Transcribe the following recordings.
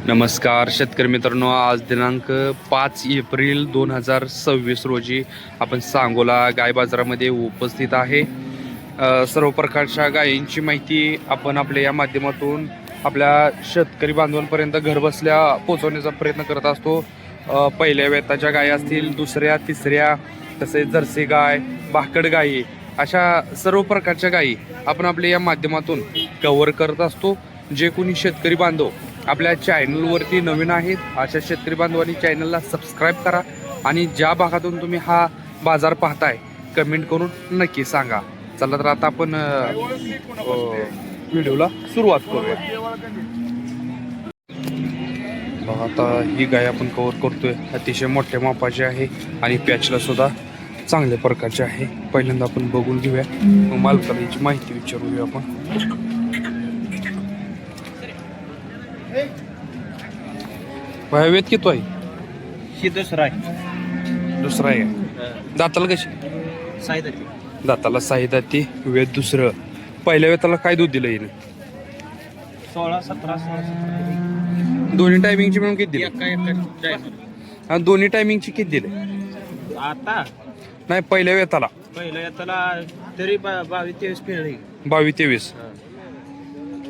नमस्कार शेतकरी मित्रांनो, आज दिनांक 5 एप्रिल 2026 रोजी आपण सांगोला गाय बाजारामध्ये उपस्थित आहे. सर्व प्रकारच्या गायींची माहिती आपण आपल्या या माध्यमातून आपल्या शेतकरी बांधवांपर्यंत घरबसल्या पोहोचवण्याचा प्रयत्न करत असतो. पहिल्या वेताच्या गायी असतील, दुसऱ्या तिसऱ्या, तसेच जर्सी गाय, भाकड गायी, अशा सर्व प्रकारच्या गायी आपण आपल्या या माध्यमातून कव्हर करत असतो. जे कोणी शेतकरी बांधव आपल्या चॅनलवरती नवीन आहेत अशा शेतकरी बांधवांनी चॅनलला सबस्क्राईब करा आणि ज्या भागातून तुम्ही हा बाजार पाहताय कमेंट करून नक्की सांगा. चला तर आता आपण व्हिडिओला सुरुवात करूया. बघा, आता ही गाय आपण कव्हर करतोय. अतिशय मोठ्या मापाची आहे आणि पॅचला सुद्धा चांगल्या प्रकारचे आहे. पहिल्यांदा आपण बघून घेऊया, मग मालकाला याची माहिती विचारून घेऊया आपण. वेत किती आहे? ही दुसरा आहे. दुसरा आहे. दाताला कशी? साईदाची. दाताला साई दाती, वेत दुसरं. पहिल्या वेताला काय दूध दिलं हिने? 16, 17, 16. दोन्ही टायमिंगची मिळून किती दिले? एका दोन्ही टायमिंगची किती दिले? आता नाही, पहिल्या वेताला पहिलं याला तरी 22-23 पिळली. 22-23.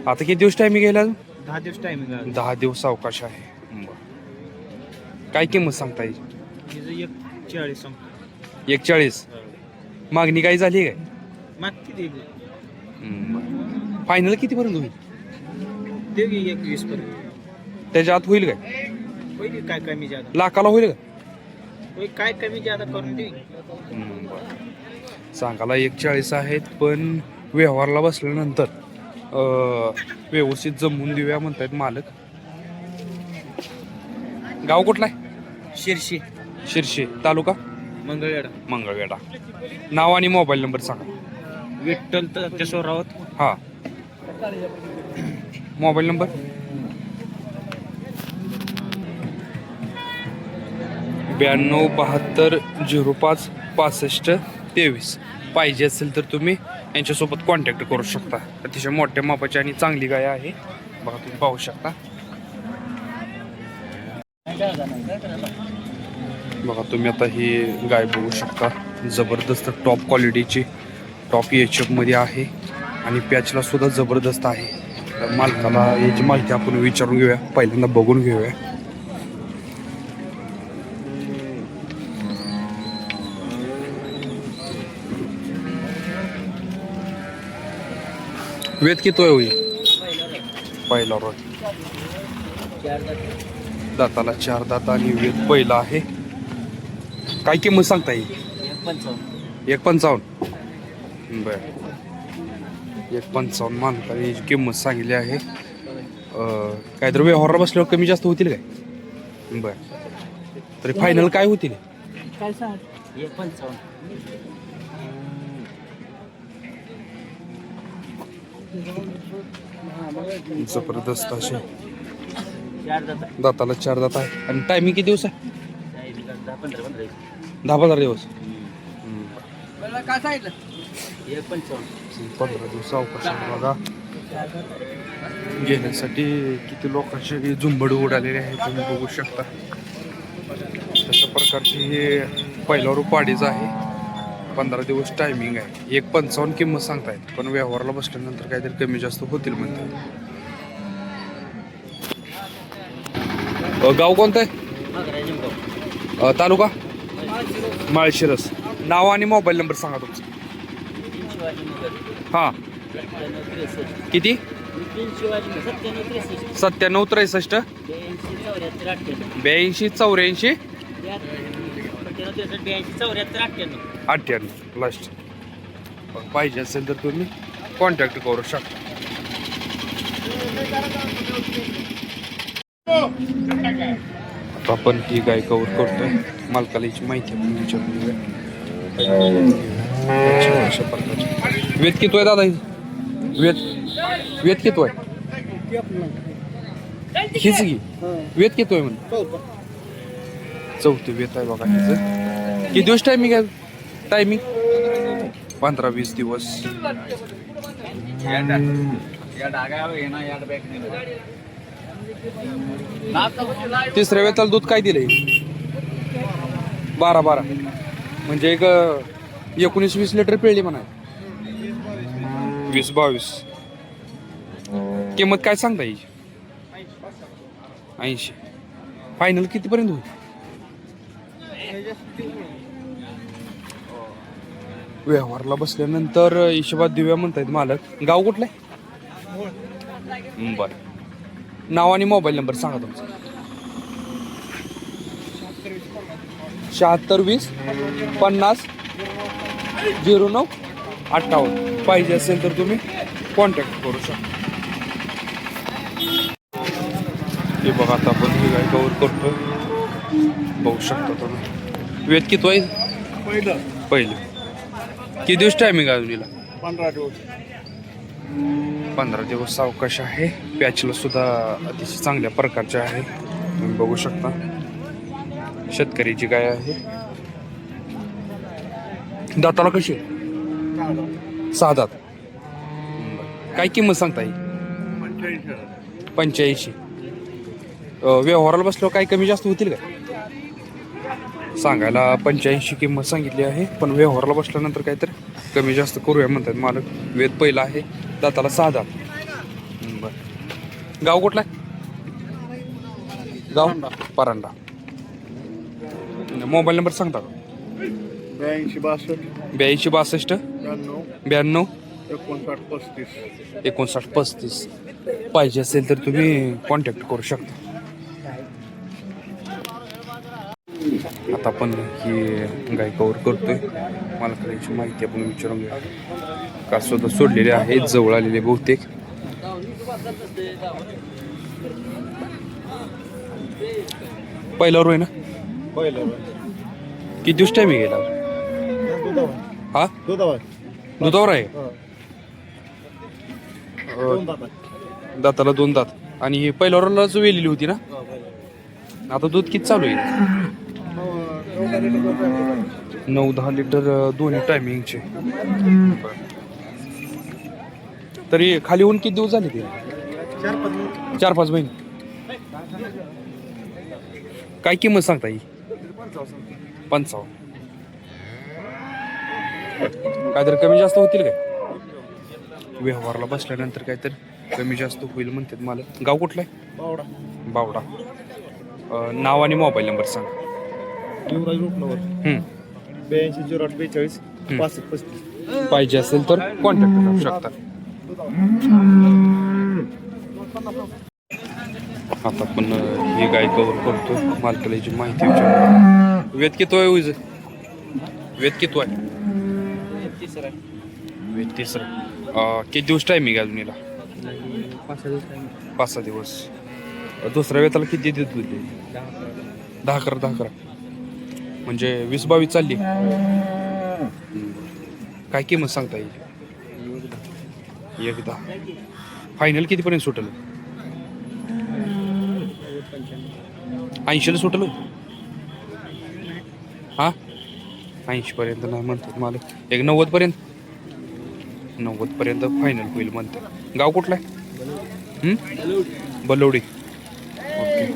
आता किती दिवस टायमिंग घ्यायला? 10 दिवस टायमिंग. 10 दिवस अवकाश आहे. काय किंमत सांगता येईल? तिचं 140 संपलं. 140. मागणी काय झाली काय? मागती दे फायनल किती पर्यंत होईल? दे की 21 पर्यंत. त्याच्या आत होईल काय? होईल काय कमी जादा. लाखाला होईल का? होईल काय कमी जादा करून दे. सांगायला 140 आहेत, पण व्यवहारला बसल्यानंतर व्यवस्थित जमवून देऊया म्हणतायत मालक. गाव कुठला आहे? शिरशी. शिरशी. तालुका मंगळवेढा. मंगळवेढा. नाव आणि मोबाईल नंबर सांगा. विठ्ठल केशव रावत. हा, मोबाईल नंबर 9272056523. पाहिजे असेल तर तुम्ही यांच्यासोबत कॉन्टॅक्ट करू शकता. अतिशय मोठ्या मापाची आणि चांगली गाय आहे. बघा, तुम्ही पाहू शकता. बघा, तुम्ही आता ही गाय बघू शकता. जबरदस्त टॉप क्वालिटीची, टॉप एचएफ मध्ये आहे आणि पॅचला सुद्धा जबरदस्त आहे. तर मालकाला याची माहिती आपण विचारून घेऊया, पहिल्यांदा बघून घेऊया. वेत किती होईल? पहिला रोज. दाताला 4 दात आणि वेत पहिला आहे. काय किंमत सांगता येईल? 155. बर, 155 मालकाने याची किंमत सांगितली आहे. काहीतरी व्यवहार बसल्यावर कमी जास्त होतील काय? बर, तरी फायनल काय होतील? काय सांग? 155. जबरदस्त असे दाताला 4 दात आहे. आणि टायमिंग किती दिवस आहे? 10-15 दिवस. काय सांगितलं? 15 दिवस अवकाश आहे. बघा, घेण्यासाठी किती लोकांची झुंबड उडालेली आहे तुम्ही बघू शकता. तशा प्रकारची हे पहिला रुपाडीच आहे. 15 दिवस टायमिंग आहे. 155 किंमत सांगतायत, पण व्यवहारला बसल्यानंतर काहीतरी कमी जास्त होतील म्हणतात. गाव कोणतं आहे? तालुका माळशिरस. नाव आणि मोबाईल नंबर सांगा तुमचा. हां, किती? 9763 82 84 98 लास्ट. पाहिजे असेल तर तुम्ही कॉन्टॅक्ट करू शकता. आता आपण ही गाय कव्हर करतोय. मालकाला याची माहिती आपण विचारून घेऊया. अशा प्रकारची. वेत किती आहे दादा? वेत किती आहे? हीच की वेत किती आहे म्हणून? 4थं वेत आहे बघा हिचं. किती दिवस टायमिंग आहे? टायमिंग 15-20 दिवस. तिसऱ्या वेताला दूध काय दिलंय? 12 म्हणजे एक 19-20 लिटर पिळली म्हणा. 20-22. किंमत काय सांगता येईल? 80. फायनल कितीपर्यंत होईल? व्यवहारला बसल्यानंतर हिशोबात देऊया म्हणतायत मालक. गाव कुठलं आहे? बरं. नाव आणि मोबाईल नंबर सांगा तुमचा. 7620-50-09-58. पाहिजे असेल तर तुम्ही कॉन्टॅक्ट करू शकता. हे बघा आता आपण ही गाय कवर करतो. बघू शकता तुम्ही. वेद किती आहे? पहिलं. किती दिवस टायमिंग आहे अजून? 15 दिवस सावकाश आहे. पॅचला सुद्धा अतिशय चांगल्या प्रकारचे आहे, तुम्ही बघू शकता. शेतकरीची गाय आहे. दाताला कशी? 6 दात. काय किंमत सांगता येईल? 85. व्यवहाराला बसलो काय कमी जास्त होतील का? सांगायला 85 किंमत सांगितली आहे, पण व्यवहाराला बसल्यानंतर काय तर कमी जास्त करूया म्हणतात मालक. वेद पहिला आहे, दाताला 6 दात. बरं. गाव कुठला आहे? गाव परांडा. मोबाईल नंबर सांगता का? 82-62 92 59-35. पाहिजे असेल तर तुम्ही कॉन्टॅक्ट करू शकता. आता आपण ही गाय कवर करतोय. मला करायची माहिती आपण विचारून घ्या. का सुद्धा सोडलेले आहेत, जवळ आलेले बहुतेक. पहिल्यावर होय ना? किती दिवस टाइम गेला? हा, दुधावर आहे. दाताला 2 दात. आणि ही पहिल्यावरच वेलेली होती ना? आता दूध किती चालू आहे? 9-10 लिटर दोन्ही टायमिंगचे. तरी खाली होऊन किती दिवस झाले ते? 4-5 महिने. काय किंमत सांगता येईल? 55. काहीतरी कमी जास्त होतील काय? व्यवहारला बसल्यानंतर काहीतरी कमी जास्त होईल म्हणतात मला. गाव कुठलं आहे? बावडा. नाव आणि मोबाईल नंबर सांगा. 82-08-42 65-35. पाहिजे असेल तर कॉन्टॅक्ट करू शकता. आता आपण ही गाय कवर करतो. मालकाची माहिती विचारतो. वेद किती आहे? वेद किती आहे? वेद तिसरा. किती दिवस टायमिंग आहे अजून याला? 5-6 दिवस. दुसऱ्या वेताला किती देत होते? 10-11. म्हणजे 20-22 चालली. काय किंमत सांगता येईल? 1-10. फायनल कितीपर्यंत सुटेल? 80ला सुटेल. हा, 80 पर्यंत नाही म्हणतात मला. 90 पर्यंत. 90 पर्यंत फायनल होईल म्हणतात. गाव कुठला आहे? बलवडी. ओके.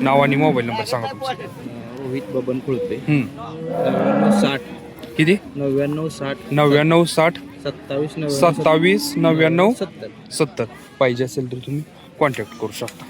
नाव आणि मोबाईल नंबर सांगा तुमचा. रोहित बबन खुळपे. 99-60. किती? 99-60 99-60 27-99 27-99-70. पाहिजे असेल तर तुम्ही कॉन्टॅक्ट करू शकता.